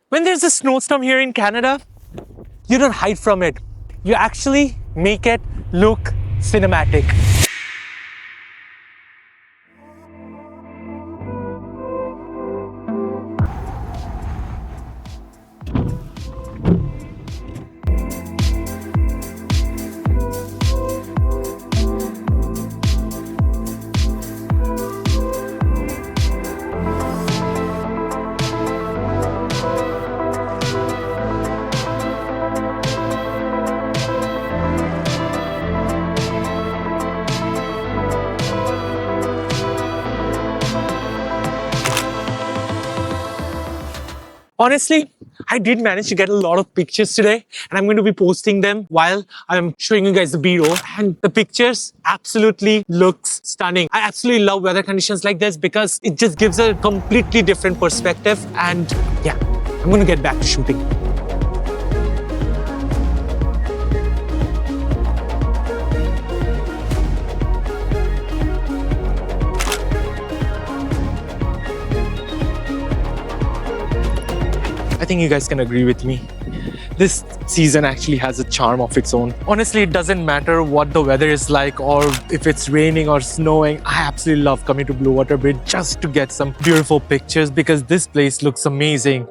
When there's a snowstorm here in Canada, you don't hide from it. You actually make it look cinematic. Honestly, I did manage to get a lot of pictures today, and I'm going to be posting them while I'm showing you guys the B-roll. And the pictures absolutely looks stunning. I absolutely love weather conditions like this because it just gives a completely different perspective. And yeah, I'm going to get back to shooting. I think you guys can agree with me. This season actually has a charm of its own. Honestly, it doesn't matter what the weather is like or if it's raining or snowing. I absolutely love coming to Blue Water Bridge just to get some beautiful pictures because this place looks amazing.